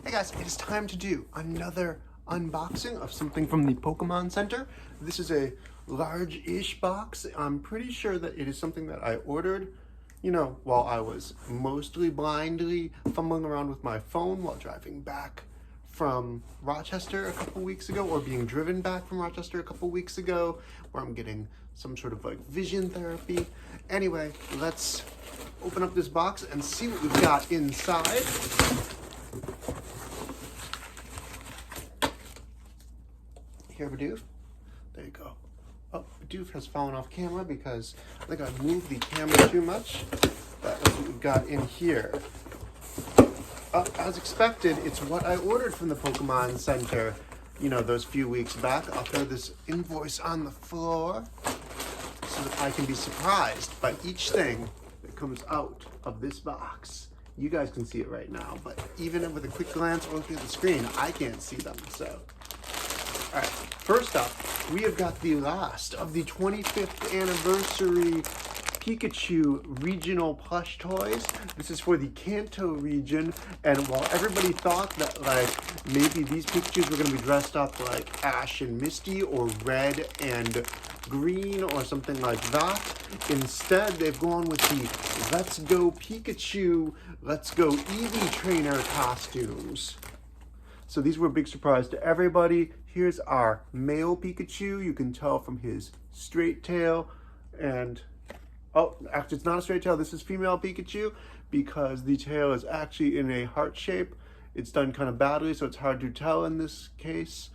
Hey guys, it is time to do another unboxing of something from the Pokemon Center. This is a large-ish box. I'm pretty sure that it is something that I ordered, while I was mostly blindly fumbling around with my phone while driving back from Rochester a couple weeks ago, or being driven back from Rochester a couple weeks ago, where I'm getting some sort of like vision therapy. Anyway, let's open up this box and see what we've got inside. Here, Bidoof. There you go. Oh, Bidoof has fallen off camera because I think I moved the camera too much. That was what we've got in here. As expected, it's what I ordered from the Pokemon Center, those few weeks back. I'll throw this invoice on the floor so that I can be surprised by each thing that comes out of this box. You guys can see it right now, but even with a quick glance or looking at the screen, I can't see them, so. All right, first up, we have got the last of the 25th anniversary Pikachu regional plush toys. This is for the Kanto region, and while everybody thought that maybe these Pikachus were going to be dressed up like Ash and Misty or Red and Green or something like that, instead they've gone with the Let's Go Pikachu, Let's Go Eevee trainer costumes. So these were a big surprise to everybody. Here's our male Pikachu. You can tell from his straight tail and, oh, actually it's not a straight tail. This is female Pikachu because the tail is actually in a heart shape. It's done kind of badly, so it's hard to tell in this case.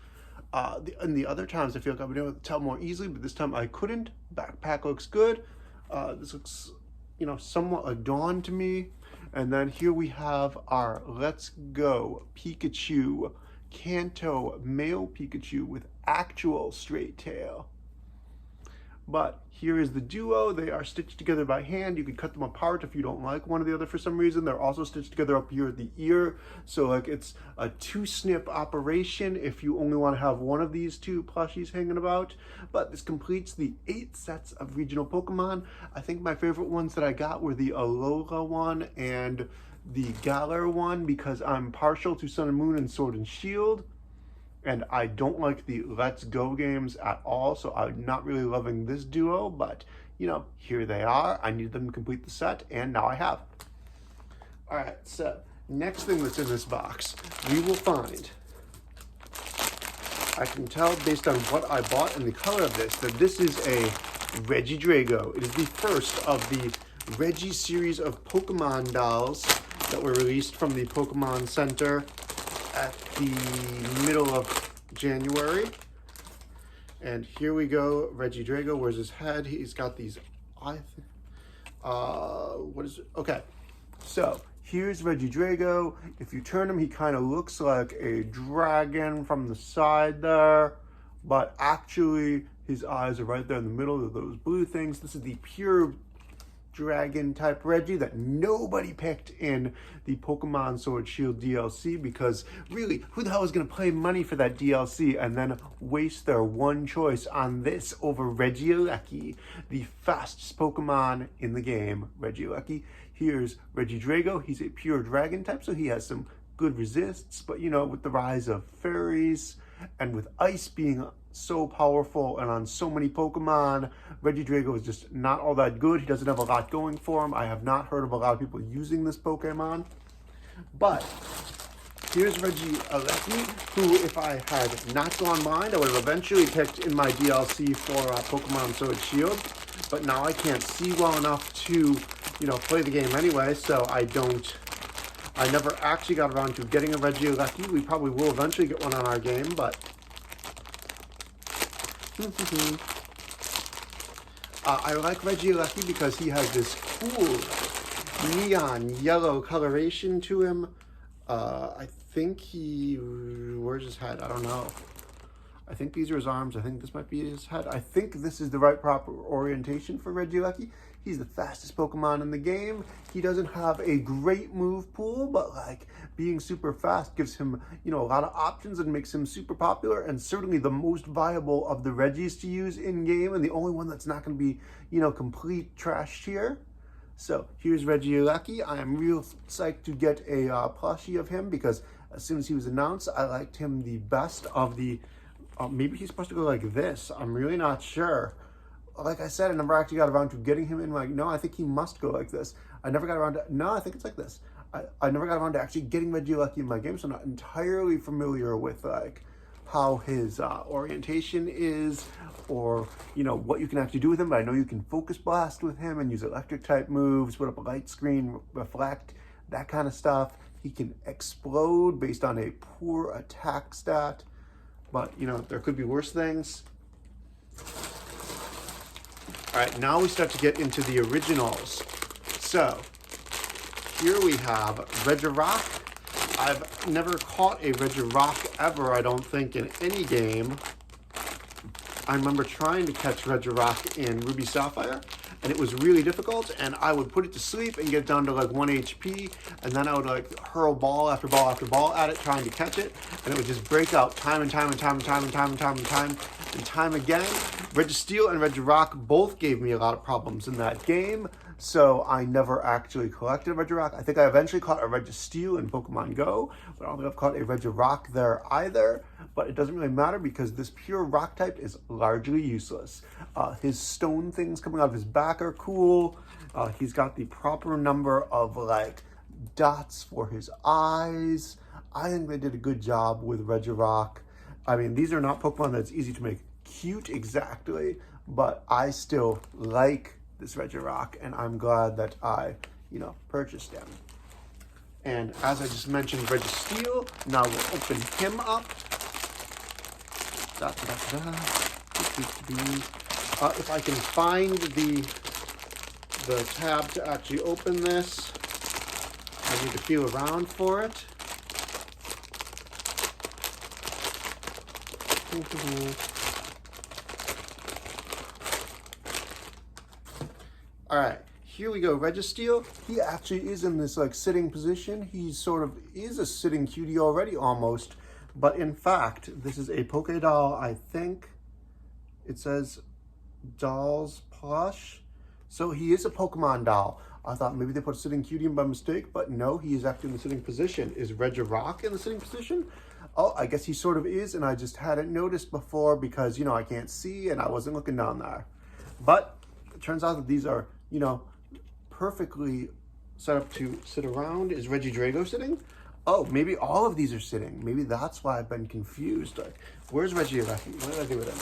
In the other times, I feel like I've been able to tell more easily, but this time I couldn't. Backpack looks good. This looks, somewhat like Dawn to me. And then here we have our Let's Go Pikachu, Kanto male Pikachu with actual straight tail. But here is the duo. They are stitched together by hand. You could cut them apart if you don't like one or the other for some reason. They're also stitched together up here at the ear. So it's a 2-snip operation if you only want to have one of these two plushies hanging about. But this completes the 8 sets of regional Pokemon. I think my favorite ones that I got were the Alola one and the Galar one because I'm partial to Sun and Moon and Sword and Shield. And I don't like the Let's Go games at all, so I'm not really loving this duo, but, here they are. I needed them to complete the set, and now I have. All right, so next thing that's in this box, we will find, I can tell based on what I bought and the color of this, that this is a Regidrago. It is the first of the Reggie series of Pokemon dolls that were released from the Pokemon Center at the middle of January. And here we go, Regidrago. Where's his head? He's got these, what is it? Okay, so here's Regidrago. If you turn him, he kind of looks like a dragon from the side there, but actually his eyes are right there in the middle of those blue things. This is the pure dragon type Reggie that nobody picked in the Pokemon Sword Shield DLC because really, who the hell is going to pay money for that DLC and then waste their one choice on this over Regieleki, the fastest Pokemon in the game, Regieleki. Here's Regidrago. He's a pure dragon type, so he has some good resists, but with the rise of fairies and with ice being so powerful and on so many Pokemon, Regidrago is just not all that good. He doesn't have a lot going for him. I have not heard of a lot of people using this Pokemon. But here's Regieleki, who if I had not gone blind, I would have eventually picked in my DLC for Pokemon Sword Shield. But now I can't see well enough to, play the game anyway, so I never actually got around to getting a Regieleki. We probably will eventually get one on our game, but I like Regieleki because he has this cool neon yellow coloration to him. I think where's his head? I don't know. I think these are his arms. I think this might be his head. I think this is the right proper orientation for Regieleki. He's the fastest Pokemon in the game. He doesn't have a great move pool, but being super fast gives him, a lot of options and makes him super popular and certainly the most viable of the Reggies to use in game and the only one that's not going to be, complete trash here. So here's Regieleki. I am real psyched to get a plushie of him because as soon as he was announced, I liked him the best of the, maybe he's supposed to go like this. I'm really not sure. Like I said, I never actually got around to getting him in my, no, I think he must go like this. I never got around to, no, I think it's like this. I never got around to actually getting Regieleki in my game, so I'm not entirely familiar with like how his orientation is, or you know what you can actually do with him. But I know you can focus blast with him and use electric type moves, put up a light screen, reflect, that kind of stuff. He can explode based on a poor attack stat, but you know there could be worse things. All right, now we start to get into the originals. So here we have Regirock. I've never caught a Regirock ever, I don't think, in any game. I remember trying to catch Regirock in Ruby Sapphire, and it was really difficult, and I would put it to sleep and get down to like 1 HP, and then I would like hurl ball after ball after ball at it, trying to catch it, and it would just break out time and time and time and time and time and time and time and time again. Registeel and Regirock both gave me a lot of problems in that game, so I never actually collected a Regirock. I think I eventually caught a Registeel in Pokemon Go, but I don't think I've caught a Regirock there either. But it doesn't really matter because this pure rock type is largely useless. His stone things coming out of his back are cool. He's got the proper number of like dots for his eyes. I think they did a good job with Regirock. I mean, these are not Pokemon that's easy to make cute exactly, but I still like this Regirock, and I'm glad that I, you know, purchased him. And as I just mentioned, Registeel, now we'll open him up. If I can find the tab to actually open this, I need to feel around for it. All right, here we go. Registeel, he actually is in this like sitting position. He sort of is a sitting cutie already almost, but in fact, this is a Poké doll. I think it says Dolls Plush. So he is a Pokemon doll. I thought maybe they put a sitting cutie in by mistake, but no, he is actually in the sitting position. Is Regirock in the sitting position? Oh, I guess he sort of is, and I just hadn't noticed before because, you know, I can't see and I wasn't looking down there. But it turns out that these are, you know, perfectly set up to sit around. Is Regidrago sitting? Oh, maybe all of these are sitting. Maybe that's why I've been confused. Like, where's Regieleki? What did I do with him?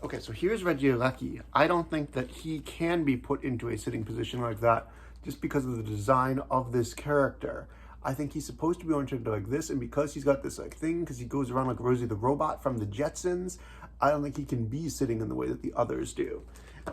Okay, so here's Regieleki. I don't think that he can be put into a sitting position like that just because of the design of this character. I think he's supposed to be oriented like this, and because he's got this like thing, because he goes around like Rosie the Robot from the Jetsons, I don't think he can be sitting in the way that the others do.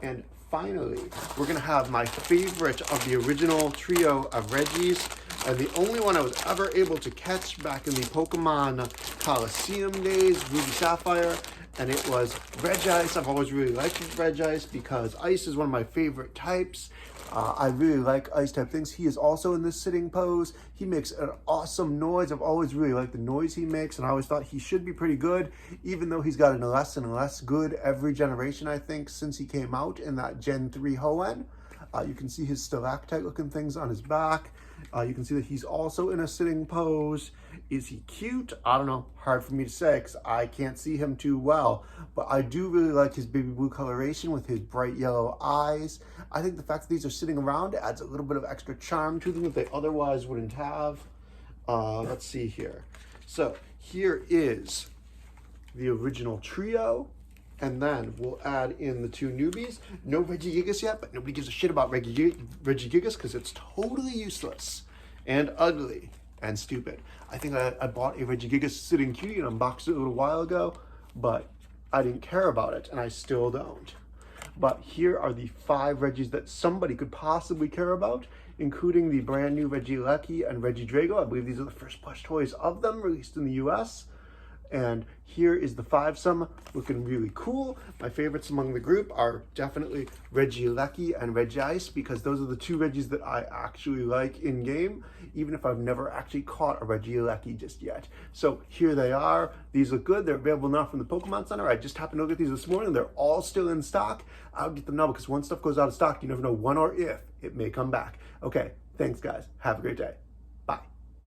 And finally, we're gonna have my favorite of the original trio of Reggies, and the only one I was ever able to catch back in the Pokemon Coliseum days, Ruby Sapphire, and it was Regice. I've always really liked Regice because ice is one of my favorite types. I really like ice type things. He is also in this sitting pose. He makes an awesome noise. I've always really liked the noise he makes, and I always thought he should be pretty good, even though he's gotten less and less good every generation, I think, since he came out in that Gen 3 Hoenn. You can see his stalactite looking things on his back. You can see that he's also in a sitting pose. Is he cute? I don't know. Hard for me to say because I can't see him too well. But I do really like his baby blue coloration with his bright yellow eyes. I think the fact that these are sitting around adds a little bit of extra charm to them that they otherwise wouldn't have. Let's see here. So here is the original trio. And then we'll add in the two newbies. No Regigigas yet, but nobody gives a shit about Regigigas because it's totally useless and ugly and stupid. I think I bought a Regigigas sitting cutie and unboxed it a little while ago, but I didn't care about it, and I still don't. But here are the 5 Reggies that somebody could possibly care about, including the brand new Regieleki and Regidrago. I believe these are the first plush toys of them released in the US. And here is the 5-some, looking really cool. My favorites among the group are definitely Regieleki and Regice, because those are the 2 Regis that I actually like in game, even if I've never actually caught a Regieleki just yet. So here they are. These look good. They're available now from the Pokemon Center. I just happened to look at these this morning. They're all still in stock. I'll get them now, because once stuff goes out of stock, you never know when or if it may come back. Okay, thanks guys. Have a great day.